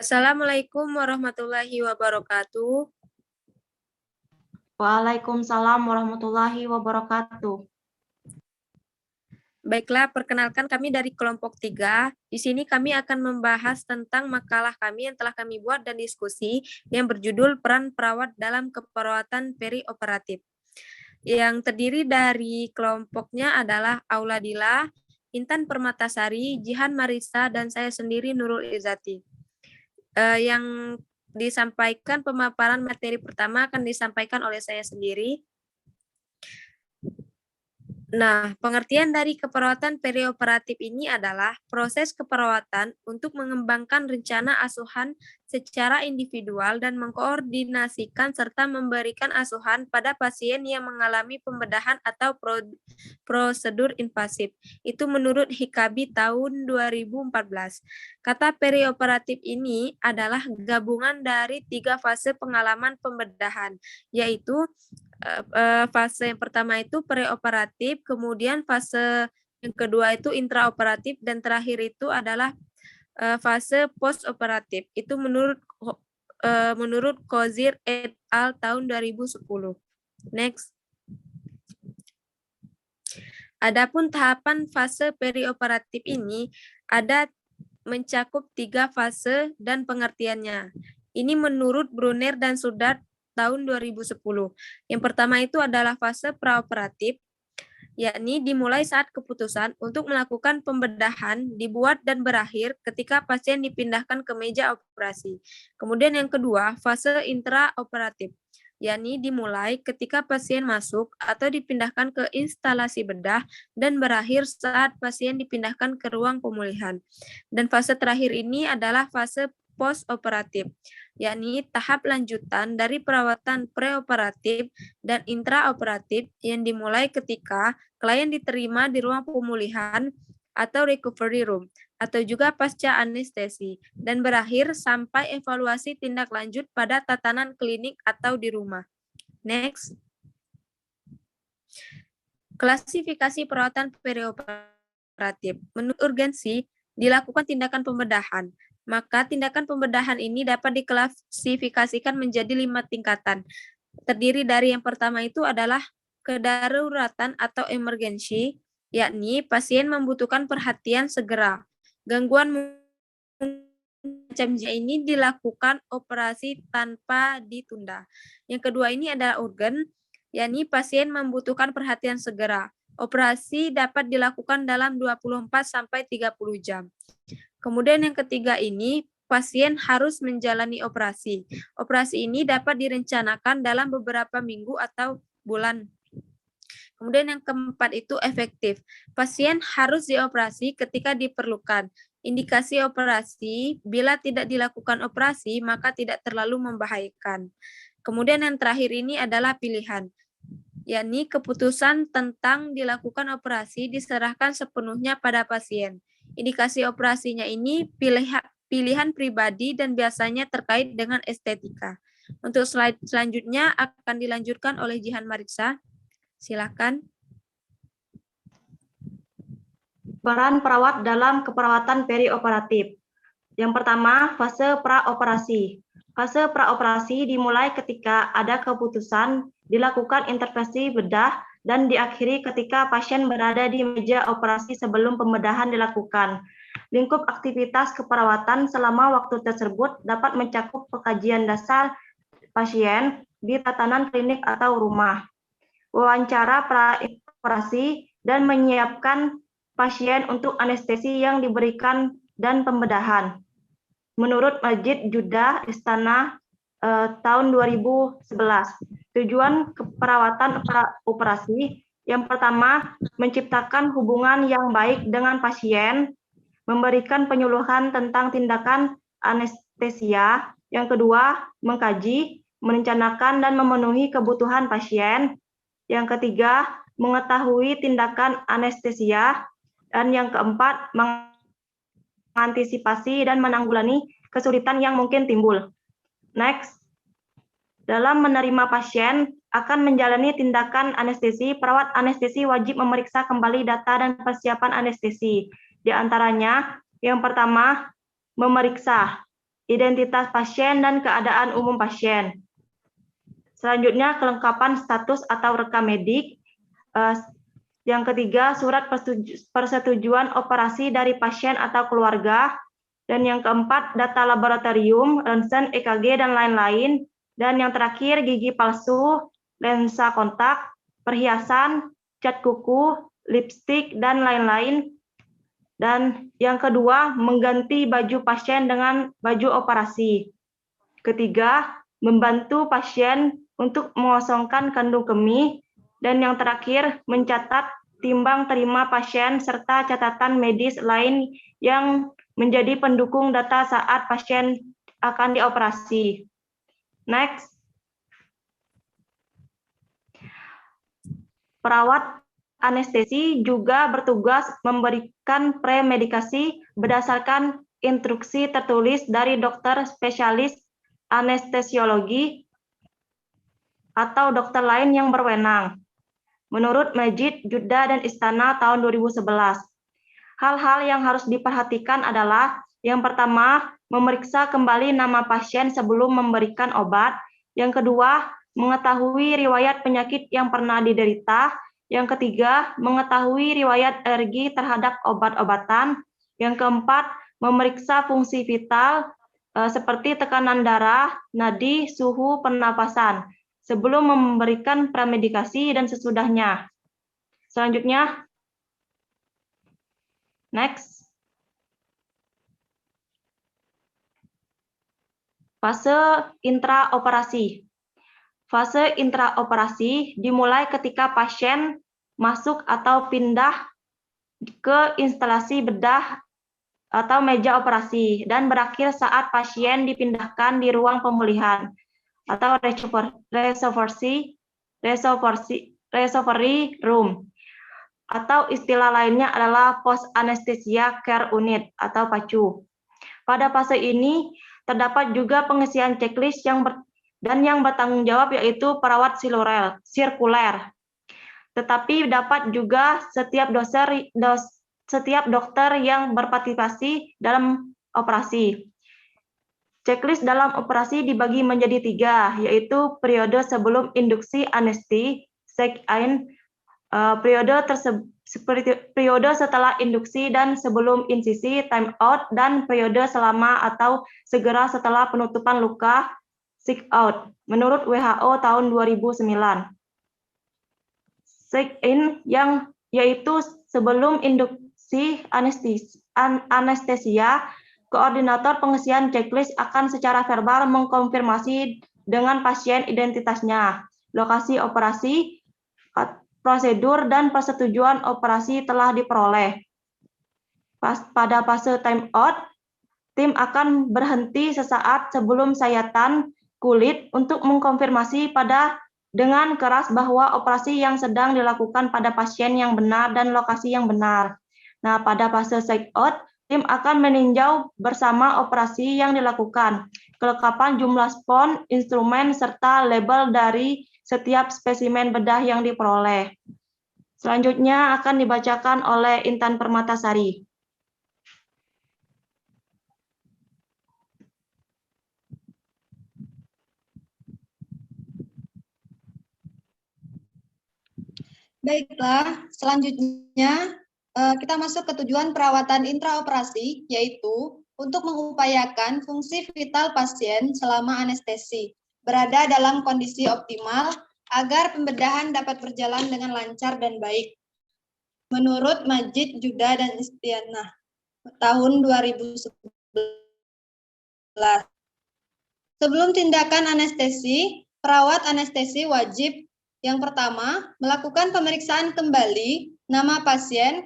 Assalamualaikum warahmatullahi wabarakatuh. Waalaikumsalam warahmatullahi wabarakatuh. Baiklah, perkenalkan kami dari kelompok 3. Di sini kami akan membahas tentang makalah kami yang telah kami buat dan diskusi yang berjudul Peran Perawat dalam Keperawatan Perioperatif. Yang terdiri dari kelompoknya adalah Aula Dila, Intan Permatasari, Jihan Marisa, dan saya sendiri Nurul Izzati. Yang disampaikan pemaparan materi pertama akan disampaikan oleh saya sendiri. Nah, pengertian dari keperawatan perioperatif ini adalah proses keperawatan untuk mengembangkan rencana asuhan secara individual dan mengkoordinasikan serta memberikan asuhan pada pasien yang mengalami pembedahan atau prosedur invasif. Itu menurut HIKABI tahun 2014. Kata perioperatif ini adalah gabungan dari 3 fase pengalaman pembedahan, yaitu fase yang pertama itu preoperatif, kemudian fase yang kedua itu intraoperatif, dan terakhir itu adalah fase postoperatif. Itu menurut Kozir et al. Tahun 2010. Next. Adapun tahapan fase perioperatif ini ada mencakup 3 fase dan pengertiannya. Ini menurut Brunner dan Sudart tahun 2010. Yang pertama itu adalah fase praoperatif, yakni dimulai saat keputusan untuk melakukan pembedahan dibuat dan berakhir ketika pasien dipindahkan ke meja operasi. Kemudian yang kedua, fase intraoperatif, yakni dimulai ketika pasien masuk atau dipindahkan ke instalasi bedah dan berakhir saat pasien dipindahkan ke ruang pemulihan. Dan fase terakhir ini adalah fase postoperatif, yakni tahap lanjutan dari perawatan preoperatif dan intraoperatif yang dimulai ketika klien diterima di ruang pemulihan atau recovery room, atau juga pasca anestesi, dan berakhir sampai evaluasi tindak lanjut pada tatanan klinik atau di rumah. Next. Klasifikasi perawatan perioperatif. Menurut urgensi, dilakukan tindakan pembedahan. Maka tindakan pembedahan ini dapat diklasifikasikan menjadi 5 tingkatan. Terdiri dari yang pertama itu adalah kedaruratan atau emergensi, yakni pasien membutuhkan perhatian segera. Gangguan macam ini dilakukan operasi tanpa ditunda. Yang kedua ini adalah urgen, yakni pasien membutuhkan perhatian segera. Operasi dapat dilakukan dalam 24-30 jam. Kemudian yang ketiga ini, pasien harus menjalani operasi. Operasi ini dapat direncanakan dalam beberapa minggu atau bulan. Kemudian yang keempat itu efektif. Pasien harus dioperasi ketika diperlukan. Indikasi operasi, bila tidak dilakukan operasi, maka tidak terlalu membahayakan. Kemudian yang terakhir ini adalah pilihan, yakni keputusan tentang dilakukan operasi diserahkan sepenuhnya pada pasien. Indikasi operasinya ini pilihan pribadi dan biasanya terkait dengan estetika. Untuk slide selanjutnya akan dilanjutkan oleh Jihan Marisa. Silakan. Peran perawat dalam keperawatan perioperatif. Yang pertama, fase praoperasi. Fase praoperasi dimulai ketika ada keputusan dilakukan intervensi bedah dan diakhiri ketika pasien berada di meja operasi sebelum pembedahan dilakukan. Lingkup aktivitas keperawatan selama waktu tersebut dapat mencakup pengkajian dasar pasien di tatanan klinik atau rumah, wawancara pra-operasi, dan menyiapkan pasien untuk anestesi yang diberikan dan pembedahan. Menurut Majid Judah Istana tahun 2011, tujuan keperawatan operasi yang pertama, menciptakan hubungan yang baik dengan pasien, memberikan penyuluhan tentang tindakan anestesia. Yang kedua, mengkaji, merencanakan, dan memenuhi kebutuhan pasien. Yang ketiga, mengetahui tindakan anestesia. Dan yang keempat, mengantisipasi dan menanggulangi kesulitan yang mungkin timbul. Next. Dalam menerima pasien akan menjalani tindakan anestesi, perawat anestesi wajib memeriksa kembali data dan persiapan anestesi. Di antaranya, yang pertama, memeriksa identitas pasien, dan keadaan umum pasien. Selanjutnya, kelengkapan status atau rekam medik. Yang ketiga, surat persetujuan operasi dari pasien atau keluarga. Dan yang keempat, data laboratorium, ronsen, EKG, dan lain-lain. Dan yang terakhir, gigi palsu, lensa kontak, perhiasan, cat kuku, lipstik, dan lain-lain. Dan yang kedua, mengganti baju pasien dengan baju operasi. Ketiga, membantu pasien untuk mengosongkan kandung kemih. Dan yang terakhir, mencatat timbang terima pasien serta catatan medis lain yang menjadi pendukung data saat pasien akan dioperasi. Next. Perawat anestesi juga bertugas memberikan premedikasi berdasarkan instruksi tertulis dari dokter spesialis anestesiologi atau dokter lain yang berwenang. Menurut Majid, Juda, dan Istana tahun 2011. Hal-hal yang harus diperhatikan adalah yang pertama, memeriksa kembali nama pasien sebelum memberikan obat. Yang kedua, mengetahui riwayat penyakit yang pernah diderita. Yang ketiga, mengetahui riwayat alergi terhadap obat-obatan. Yang keempat, memeriksa fungsi vital seperti tekanan darah, nadi, suhu, pernapasan sebelum memberikan premedikasi dan sesudahnya. Selanjutnya, next. Fase intraoperasi. Fase intraoperasi dimulai ketika pasien masuk atau pindah ke instalasi bedah atau meja operasi dan berakhir saat pasien dipindahkan di ruang pemulihan atau recovery room, atau istilah lainnya adalah post anesthesia care unit atau PACU. Pada fase ini terdapat juga pengisian checklist yang bertanggung jawab yaitu perawat sirkuler. Tetapi dapat juga setiap dokter yang berpartisipasi dalam operasi. Checklist dalam operasi dibagi menjadi 3, yaitu periode sebelum induksi anestesi, check-in, periode setelah induksi dan sebelum insisi, time out, dan periode selama atau segera setelah penutupan luka, sick out, menurut WHO tahun 2009. Check-in yang yaitu sebelum induksi anestesia, koordinator pengisian checklist akan secara verbal mengkonfirmasi dengan pasien identitasnya, lokasi operasi, prosedur, dan persetujuan operasi telah diperoleh. Pada fase time out, tim akan berhenti sesaat sebelum sayatan kulit untuk mengkonfirmasi dengan keras bahwa operasi yang sedang dilakukan pada pasien yang benar dan lokasi yang benar. Nah, pada fase check out, tim akan meninjau bersama operasi yang dilakukan, kelengkapan jumlah spons, instrumen, serta label dari setiap spesimen bedah yang diperoleh. Selanjutnya akan dibacakan oleh Intan Permatasari. Baiklah, selanjutnya kita masuk ke tujuan perawatan intraoperasi, yaitu untuk mengupayakan fungsi vital pasien selama anestesi, berada dalam kondisi optimal agar pembedahan dapat berjalan dengan lancar dan baik. Menurut Majid, Juda, dan Istiana tahun 2011. Sebelum tindakan anestesi, perawat anestesi wajib yang pertama, melakukan pemeriksaan kembali nama pasien,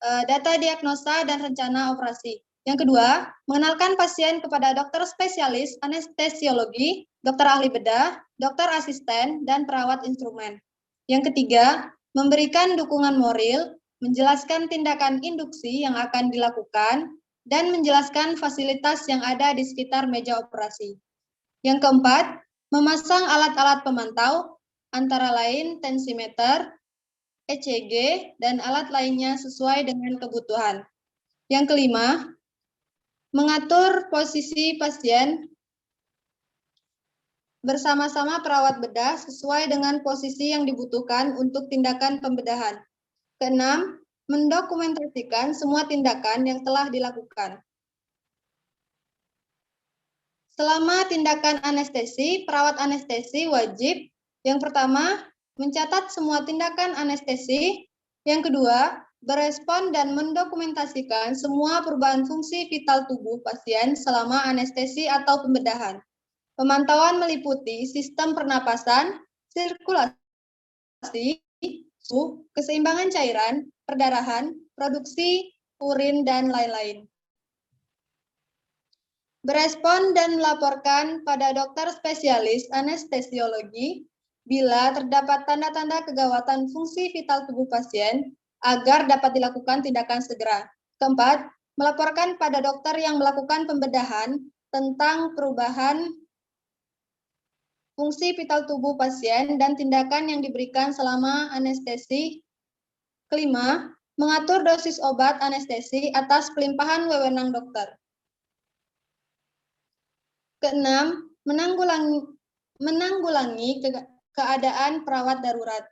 data diagnosa, dan rencana operasi. Yang kedua, mengenalkan pasien kepada dokter spesialis anestesiologi, dokter ahli bedah, dokter asisten, dan perawat instrumen. Yang ketiga, memberikan dukungan moral, menjelaskan tindakan induksi yang akan dilakukan, dan menjelaskan fasilitas yang ada di sekitar meja operasi. Yang keempat, memasang alat-alat pemantau, antara lain tensimeter, ECG, dan alat lainnya sesuai dengan kebutuhan. Yang kelima, mengatur posisi pasien bersama-sama perawat bedah sesuai dengan posisi yang dibutuhkan untuk tindakan pembedahan. Keenam, mendokumentasikan semua tindakan yang telah dilakukan. Selama tindakan anestesi, perawat anestesi wajib yang pertama, mencatat semua tindakan anestesi. Yang kedua, berespon dan mendokumentasikan semua perubahan fungsi vital tubuh pasien selama anestesi atau pembedahan. Pemantauan meliputi sistem pernapasan, sirkulasi, suhu, keseimbangan cairan, perdarahan, produksi, urin, dan lain-lain. Berespon dan melaporkan pada dokter spesialis anestesiologi bila terdapat tanda-tanda kegawatan fungsi vital tubuh pasien agar dapat dilakukan tindakan segera. Keempat, melaporkan pada dokter yang melakukan pembedahan tentang perubahan fungsi vital tubuh pasien dan tindakan yang diberikan selama anestesi. Kelima, mengatur dosis obat anestesi atas pelimpahan wewenang dokter. Keenam, menanggulangi keadaan perawat darurat.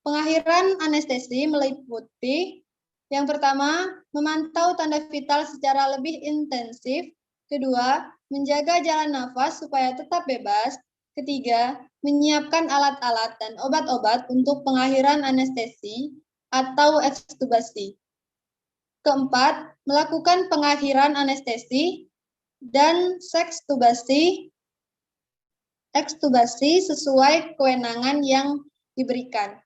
Pengakhiran anestesi meliputi yang pertama, memantau tanda vital secara lebih intensif. Kedua, menjaga jalan nafas supaya tetap bebas. Ketiga, menyiapkan alat-alat dan obat-obat untuk pengakhiran anestesi atau ekstubasi. Keempat, melakukan pengakhiran anestesi dan ekstubasi sesuai kewenangan yang diberikan.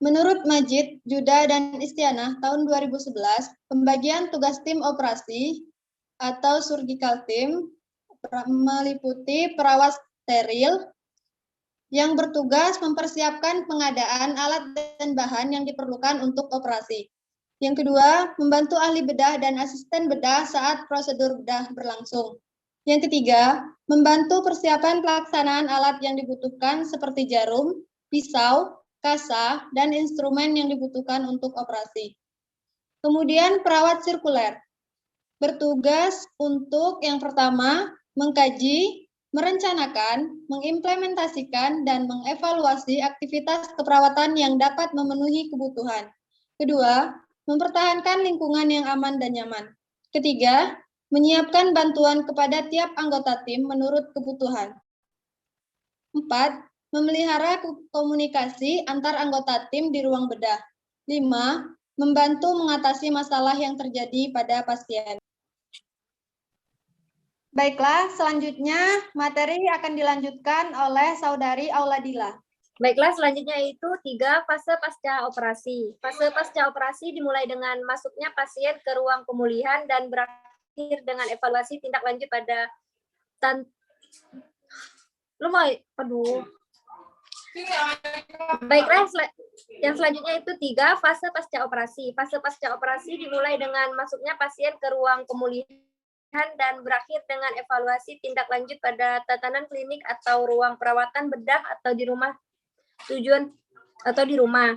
Menurut Majid, Juda, dan Istianah tahun 2011, pembagian tugas tim operasi atau surgical team meliputi perawat steril yang bertugas mempersiapkan pengadaan alat dan bahan yang diperlukan untuk operasi. Yang kedua, membantu ahli bedah dan asisten bedah saat prosedur bedah berlangsung. Yang ketiga, membantu persiapan pelaksanaan alat yang dibutuhkan seperti jarum, pisau, kasa, dan instrumen yang dibutuhkan untuk operasi. Kemudian perawat sirkuler, bertugas untuk yang pertama, mengkaji, merencanakan, mengimplementasikan, dan mengevaluasi aktivitas keperawatan yang dapat memenuhi kebutuhan. Kedua, mempertahankan lingkungan yang aman dan nyaman. Ketiga, menyiapkan bantuan kepada tiap anggota tim menurut kebutuhan. 4. Memelihara komunikasi antar anggota tim di ruang bedah. 5. Membantu mengatasi masalah yang terjadi pada pasien. Baiklah, selanjutnya materi akan dilanjutkan oleh Saudari Auladila. Baiklah, selanjutnya itu 3 fase pasca operasi. Fase pasca operasi dimulai dengan masuknya pasien ke ruang pemulihan dan berakhir dengan evaluasi tindak lanjut pada Baiklah, yang selanjutnya itu 3 fase pasca operasi. Fase pasca operasi dimulai dengan masuknya pasien ke ruang pemulihan dan berakhir dengan evaluasi tindak lanjut pada tatanan klinik atau ruang perawatan bedah atau di rumah di rumah.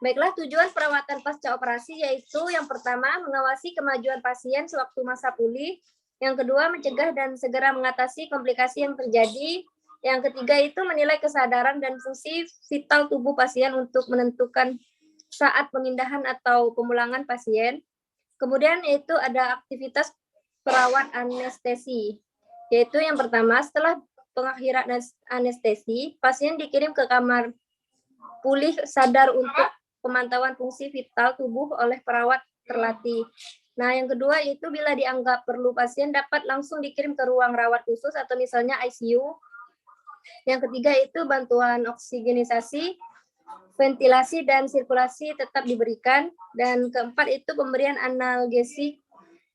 Baiklah, tujuan perawatan pasca operasi yaitu yang pertama, mengawasi kemajuan pasien sewaktu masa pulih. Yang kedua, mencegah dan segera mengatasi komplikasi yang terjadi. Yang ketiga itu menilai kesadaran dan fungsi vital tubuh pasien untuk menentukan saat pemindahan atau pemulangan pasien. Kemudian yaitu ada aktivitas perawat anestesi, yaitu yang pertama, setelah pengakhiran anestesi, pasien dikirim ke kamar pulih sadar untuk pemantauan fungsi vital tubuh oleh perawat terlatih. Nah, yang kedua itu bila dianggap perlu, pasien dapat langsung dikirim ke ruang rawat khusus atau misalnya ICU. Yang ketiga itu bantuan oksigenisasi, ventilasi, dan sirkulasi tetap diberikan. Dan keempat itu pemberian analgesik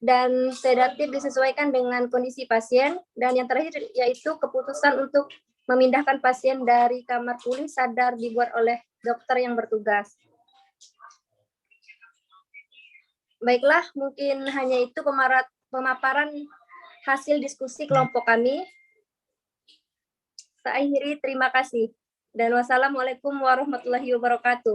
dan sedatif disesuaikan dengan kondisi pasien. Dan yang terakhir yaitu keputusan untuk memindahkan pasien dari kamar pulih sadar dibuat oleh dokter yang bertugas. Baiklah, mungkin hanya itu pemaparan hasil diskusi kelompok kami. Saya akhiri, terima kasih. Dan wassalamualaikum warahmatullahi wabarakatuh.